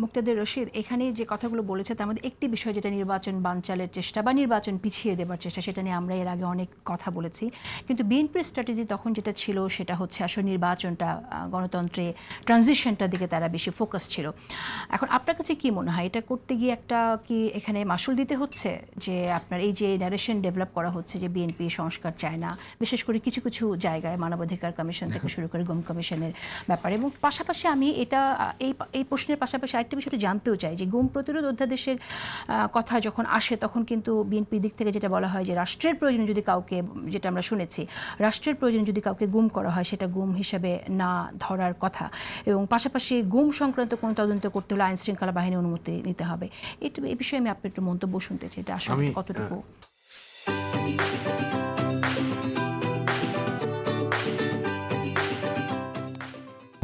মুক্তাদির রশিদ এখানে যে কথাগুলো বলেছে তার মধ্যে একটি বিষয় যেটা নির্বাচন বানচালের চেষ্টা বা নির্বাচন পিছিয়ে দেবার চেষ্টা, সেটা নিয়ে আমরা এর আগে অনেক কথা বলেছি। কিন্তু বিএনপির স্ট্র্যাটেজি তখন যেটা ছিল সেটা হচ্ছে আসলে নির্বাচনটা, গণতন্ত্রে ট্রানজিশনটার দিকে তারা বেশি ফোকাস ছিল। এখন আপনার কাছে কি মনে হয় এটা করতে গিয়ে একটা কি এখানে মাসুল দিতে হচ্ছে, যে আপনার এই যে ন্যারেশন ডেভেলপ করা হচ্ছে যে বিএনপি সংস্কার চায় না, বিশেষ করে কিছু কিছু জায়গায় মানবাধিকার কমিশন থেকে শুরু করে গুম কমিশনের ব্যাপারে, এবং পাশাপাশি আমি এটা এই প্রশ্নের পাশাপাশি আরেকটা বিষয় জানতেও চাই যে গুম প্রতিরোধ অধ্যাদেশের কথা যখন আসে তখন কিন্তু বিএনপির দিক থেকে যেটা বলা হয় যে রাষ্ট্রের প্রয়োজনে যদি কাউকে, যেটা আমরা শুনেছি, রাষ্ট্রের প্রয়োজনে যদি কাউকে গুম করা হয় সেটা গুম হিসাবে না ধরার কথা, এবং পাশাপাশি গুম সংক্রান্ত কোনো তদন্ত করতে হলে আইন শৃঙ্খলা বাহিনী অনুমতি নিতে হবে। এই বিষয়ে আমি আপনার একটু মন্তব্য শুনতে চাই, এটা আসলে কতটুকু।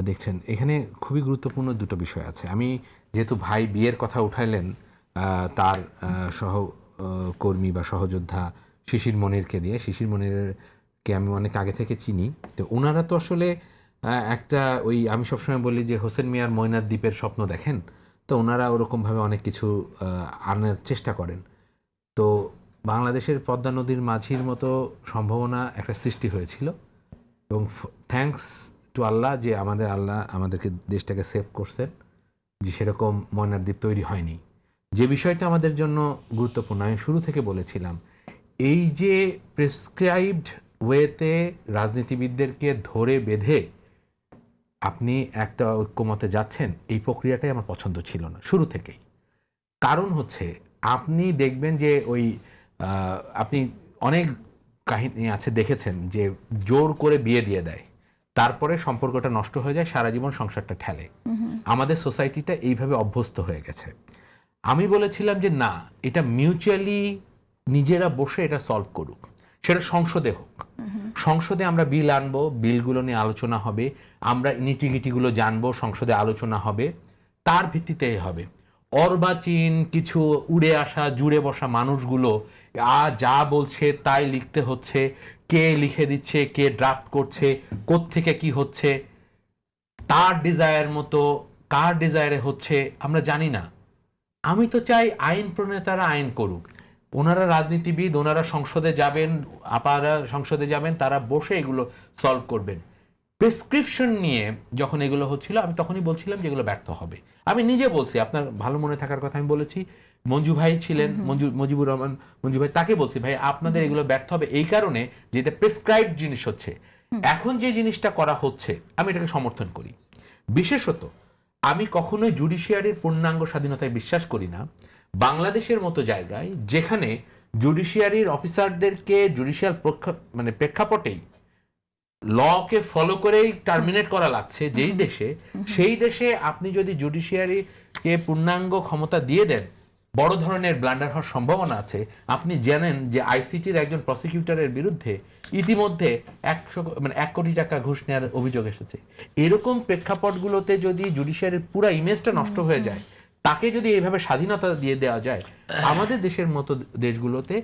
দেখছেন এখানে খুবই গুরুত্বপূর্ণ দুটো বিষয় আছে। আমি যেহেতু ভাই বিয়ের কথা উঠাইলেন, তার সহকর্মী বা সহযোদ্ধা শিশির মনিরকে দিয়ে, শিশির মনিরকে আমি অনেক আগে থেকে চিনি। তো ওনারা তো আসলে একটা ওই আমি সবসময় বলি যে হোসেন মিয়ার ময়নার দ্বীপের স্বপ্ন দেখেন, তো ওনারা ওরকমভাবে অনেক কিছু আনার চেষ্টা করেন। তো বাংলাদেশের পদ্মা নদীর মাঝির মতো সম্ভাবনা একটা সৃষ্টি হয়েছিল, এবং থ্যাঙ্কস টু আল্লাহ যে আল্লাহ আমাদেরকে দেশটাকে সেভ করছেন, যে সেরকম ময়নার দ্বীপ তৈরি হয়নি। যে বিষয়টা আমাদের জন্য গুরুত্বপূর্ণ, আমি শুরু থেকে বলেছিলাম, এই যে প্রেসক্রাইবড ওয়েতে রাজনীতিবিদদেরকে ধরে বেঁধে আপনি একটা ঐক্যমতে যাচ্ছেন, এই প্রক্রিয়াটাই আমার পছন্দ ছিল না শুরু থেকেই। কারণ হচ্ছে আপনি দেখবেন যে ওই আপনি অনেক কাহিনী আছে দেখেছেন যে জোর করে বিয়ে দিয়ে দেয়, তারপরে সম্পর্কটা নষ্ট হয়ে যায়, সারা জীবন সংসারটা ঠেলে। আমাদের সোসাইটিটা এইভাবে অভ্যস্ত হয়ে গেছে। আমি বলেছিলাম যে না, এটা মিউচুয়ালি নিজেরা বসে এটা সলভ করুক, সেটা সংসদে হোক। সংসদে আমরা বিল আনবো, বিলগুলো নিয়ে আলোচনা হবে, আমরা নিটিগিটিগুলো জানবো, সংসদে আলোচনা হবে, তার ভিত্তিতে হবে। অর্বাচীন কিছু উড়ে আসা জুড়ে বসা মানুষগুলো যা বলছে তাই লিখতে হচ্ছে, কে লিখে দিচ্ছে, কে ড্রাফট করছে, কোত্থেকে কি হচ্ছে, তার ডিজায়ার মতো কার ডিজায়ারে হচ্ছে আমরা জানি না। আমি তো চাই আইন প্রণেতারা আইন করুক, ওনারা রাজনীতিবিদ, ওনারা সংসদে যাবেন, আপারা সংসদে যাবেন, তারা বসে এগুলো সলভ করবেন। প্রেসক্রিপশন নিয়ে যখন এগুলো হচ্ছিল আমি তখনই বলছিলাম যে এগুলো ব্যর্থ হবে। আমি নিজে বলছি, আপনার ভালো মনে থাকার কথা আমি বলেছি, মঞ্জু ভাই ছিলেন, মুজিবুর রহমান মঞ্জু ভাই, তাকে বলছি ভাই আপনাদের এগুলো ব্যর্থ হবে এই কারণে যে এটা প্রেসক্রাইবড জিনিস হচ্ছে। এখন যে জিনিসটা করা হচ্ছে আমি এটাকে সমর্থন করি। বিশেষত আমি কখনোই জুডিশিয়ারির পূর্ণাঙ্গ স্বাধীনতায় বিশ্বাস করি না। বাংলাদেশের মতো জায়গায় যেখানে জুডিশিয়ারির অফিসারদেরকে জুডিশিয়াল প্রেক্ষাপটেই লকে ফলো করেই টার্মিনেট করা লাগছে যেই দেশে, সেই দেশে আপনি যদি জুডিশিয়ারিকে পূর্ণাঙ্গ ক্ষমতা দিয়ে দেন, বড় ধরনের ব্লান্ডার হওয়ার সম্ভাবনা আছে। আপনি জানেন যে আইসিটির একজন প্রসিকিউটরের বিরুদ্ধে ইতিমধ্যে 1 কোটি টাকা ঘুষ নেওয়ার অভিযোগ এসেছে। এরকম প্রেক্ষাপটগুলোতে যদি জুডিশিয়ারির পুরো ইমেজটা নষ্ট হয়ে যায়, তাকে যদি এইভাবে স্বাধীনতা দিয়ে দেওয়া যায়, আমাদের দেশের মতো দেশগুলোতে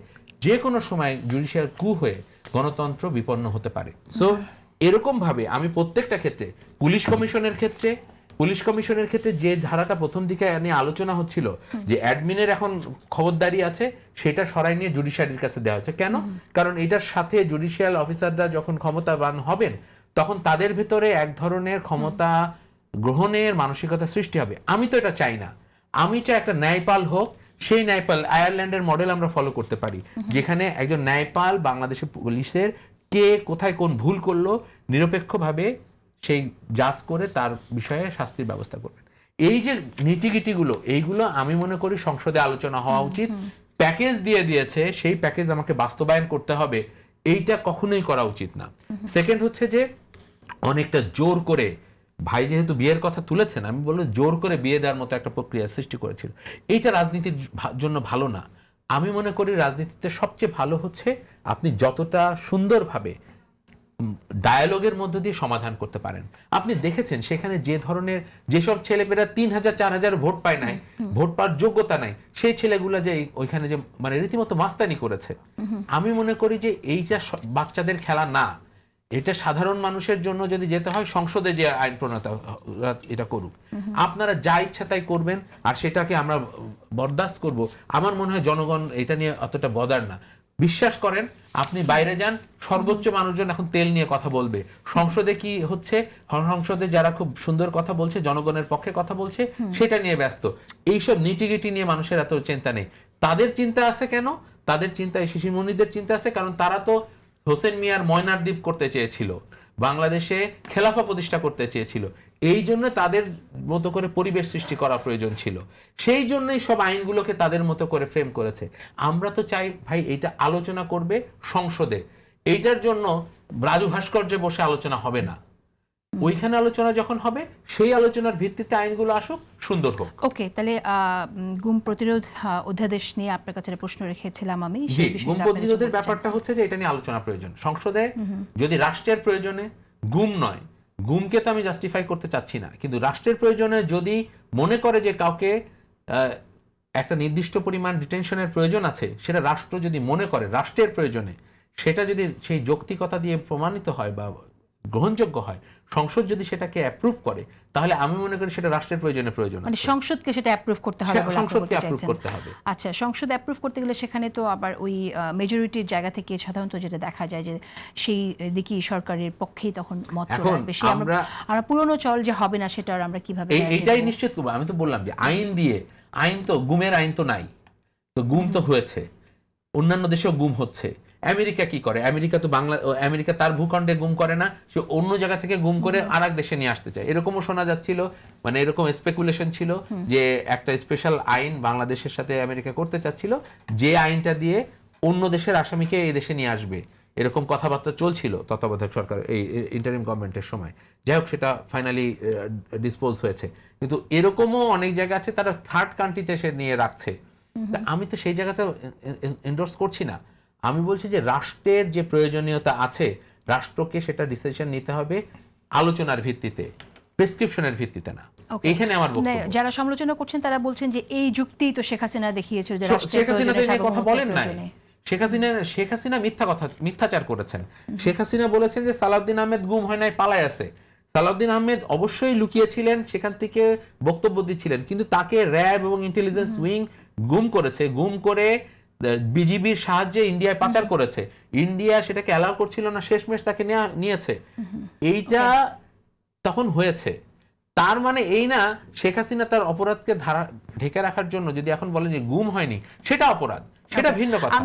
যে কোনো সময় জুডিশিয়াল কু হয়ে গণতন্ত্র বিপন্ন হতে পারে। সো এরকম ভাবে আমি প্রত্যেকটা ক্ষেত্রে, পুলিশ কমিশনের ক্ষেত্রে যে ধারাটা প্রথম দিকে নিয়ে আলোচনা হচ্ছিল যে অ্যাডমিনের এখন খবরদারি আছে, সেটা সরাই নিয়ে জুডিশিয়ারির কাছে দেওয়া হচ্ছে। কেন? কারণ এটার সাথে জুডিশিয়াল অফিসাররা যখন ক্ষমতাবান হবেন তখন তাদের ভেতরে এক ধরনের ক্ষমতা গ্রহণের মানসিকতা সৃষ্টি হবে। আমি তো এটা চাই না। আমি চাই একটা ন্যায়পাল হোক, সেই ন্যায়পাল আয়ারল্যান্ডের মডেল আমরা ফলো করতে পারি, যেখানে একজন ন্যায়পাল বাংলাদেশের পুলিশের কে কোথায় কোন ভুল করলো নিরপেক্ষভাবে সেই জাজ করে তার বিষয়ে শাস্তির ব্যবস্থা করবেন। এই যে নীতিগীতিগুলো, এইগুলো আমি মনে করি সংসদে আলোচনা হওয়া উচিত। প্যাকেজ দিয়ে দিয়েছে, সেই প্যাকেজ আমাকে বাস্তবায়ন করতে হবে, এইটা কখনোই করা উচিত না। সেকেন্ড হচ্ছে যে অনেকটা জোর করে, ভাই যেহেতু বিয়ের কথা তুলেছেন, আমি বলবো জোর করে বিয়ে দেওয়ার মতো একটা প্রক্রিয়া সৃষ্টি করেছিল, এইটা রাজনীতির জন্য ভালো না। আমি মনে করি রাজনীতিতে সবচেয়ে ভালো হচ্ছে আপনি যতটা সুন্দরভাবে ডায়ালগের মধ্য দিয়ে সমাধান করতে পারেন। আপনি দেখেছেন সেখানে যে ধরনের যেসব ছেলেপেরা 3000-4000 ভোট পায় নাই, ভোট পাওয়ার যোগ্যতা নাই, সেই ছেলেগুলা যে ওইখানে যে রীতিমতো মাস্তানি করেছে। আমি মনে করি যে এইটা বাচ্চাদের খেলা না, এটা সাধারণ মানুষের জন্য যদি যেতে হয় সংসদে যে আইন প্রণয়ন এটা করুক, আপনারা যা ইচ্ছা তাই করবেন আর সেটাকে আমরা বরদাস্ত করব, আমার মনে হয় জনগণ এটা নিয়ে অতটা বদার না। বিশ্বাস করেন, আপনি বাইরে যান, সর্বোচ্চ মানুষজন এখন তেল নিয়ে কথা বলবে। সংসদে কি হচ্ছে, সংসদে যারা খুব সুন্দর কথা বলছে, জনগণের পক্ষে কথা বলছে, সেটা নিয়ে ব্যস্ত। এইসব নিটিগিটি নিয়ে মানুষের এত চিন্তা নেই। তাদের চিন্তা আছে কেন? তাদের চিন্তা, এই শিশির মনিরদের চিন্তা আছে কারণ তারা তো হোসেন মিয়ার ময়নার দ্বীপ করতে চেয়েছিল, বাংলাদেশে খেলাফা প্রতিষ্ঠা করতে চেয়েছিল। এই জন্য তাদের মতো করে পরিবেশ সৃষ্টি করা প্রয়োজন ছিল, সেই জন্যই সব আইনগুলোকে তাদের মতো করে ফ্রেম করেছে। আমরা তো চাই ভাই এইটা আলোচনা করবে সংসদে, এইটার জন্য রাজু ভাস্কর্যে বসে আলোচনা হবে না, ওইখানে আলোচনা যখন হবে সেই আলোচনার ভিত্তিতে আইনগুলো আসুক, সুন্দর হোক। ওকে, তাহলে গুম প্রতিরোধ অধ্যাদেশ নিয়ে আপনার কাছে প্রশ্ন রেখেছিলাম আমি। জি, গুম প্রতিরোধের ব্যাপারটা হচ্ছে যে এটা নিয়ে আলোচনা প্রয়োজন সংসদে। যদি রাষ্ট্রের প্রয়োজনে, গুম নয়, গুমকে তো আমি জাস্টিফাই করতে চাচ্ছি না, কিন্তু রাষ্ট্রের প্রয়োজনে যদি মনে করে যে কাউকে একটা নির্দিষ্ট পরিমাণ ডিটেনশনের প্রয়োজন আছে, সেটা রাষ্ট্র যদি মনে করে রাষ্ট্রের প্রয়োজনে, সেটা যদি সেই যৌক্তিকতা দিয়ে প্রমাণিত হয় বা গ্রহণযোগ্য হয়, সংসদ যদি সেটাকে অ্যাপ্রুভ করে, তাহলে আমি মনে করি সেটা রাষ্ট্রের প্রয়োজন, মানে সংসদকে সেটা অ্যাপ্রুভ করতে হবে বলে সংসদকে অ্যাপ্রুভ করতে হবে। আচ্ছা, সংসদ অ্যাপ্রুভ করতে গেলে সেখানে তো আবার ওই মেজরিটির জায়গা থেকে সাধারণত যেটা দেখা যায় যে সেই দিকেই সরকারের পক্ষেই তখন মত চলে আসবে। সেই আমরা পুরনো চল যে হবে না, সেটা আমরা কিভাবে এইটাই নিশ্চিত করবো? আমি তো বললাম যে আইন দিয়ে, আইন তো গুমের আইন তো নাই, তো গুম তো হয়েছে, অন্যান্য দেশেও গুম হচ্ছে। আমেরিকা কি করে? আমেরিকা তো আমেরিকা তার ভূখণ্ডে গুম করে না, সে অন্য জায়গা থেকে গুম করে আরেক দেশে নিয়ে আসতে চায়। এরকমও শোনা যাচ্ছিল, মানে এরকম স্পেকুলেশন ছিল যে একটা স্পেশাল আইন বাংলাদেশের সাথে আমেরিকা করতে চাচ্ছিল, যে আইনটা দিয়ে অন্য দেশের আসামিকে এই দেশে নিয়ে আসবে, এরকম কথাবার্তা চলছিল তত্ত্বাবধায়ক সরকার, এই ইন্টারিম গভর্নমেন্টের সময়। যাই হোক, সেটা ফাইনালি ডিসপোজ হয়েছে। কিন্তু এরকমও অনেক জায়গা আছে তারা থার্ড কান্ট্রিতে সে নিয়ে রাখছে। আমি তো সেই জায়গাতে এন্ডোর্স করছি না। আমি বলছি যে রাষ্ট্রের যে প্রয়োজনীয়তা আছে, রাষ্ট্রকে সেটা ডিসিশন নিতে হবে আলোচনার ভিত্তিতে, প্রেসক্রিপশনের ভিত্তিতে না। এখানে আমার বক্তব্য। যারা সমালোচনা করছেন তারা বলছেন যে এই যুক্তি তো শেখ হাসিনা দেখিয়েছে, যে শেখ হাসিনা কথা বলেন না, শেখ হাসিনা মিথ্যাচার করেছেন। শেখ হাসিনা বলেছেন যে সালাউদ্দিন আহমেদ গুম হয় নাই, পালায় আছে। সালাউদ্দিন আহমেদ অবশ্যই লুকিয়েছিলেন, সেখান থেকে বক্তব্য দিচ্ছিলেন, কিন্তু তাকে র্যাব এবং ইন্টেলিজেন্স উইং গুম করেছে, গুম করে বিজিবির সাহায্যে ইন্ডিয়ায় পাচার করেছে। ইন্ডিয়া সেটাকে অ্যালাউ করছিল না, শেষমেশ তাকে নিয়েছে। এইটা তখন হয়েছে। তার মানে এই না শেখ হাসিনা তার অপরাধকে ঢেকে রাখার জন্য যদি এখন বলেন যে গুম হয়নি, সেটা অপরাধ, সেটা ভিন্ন কথা।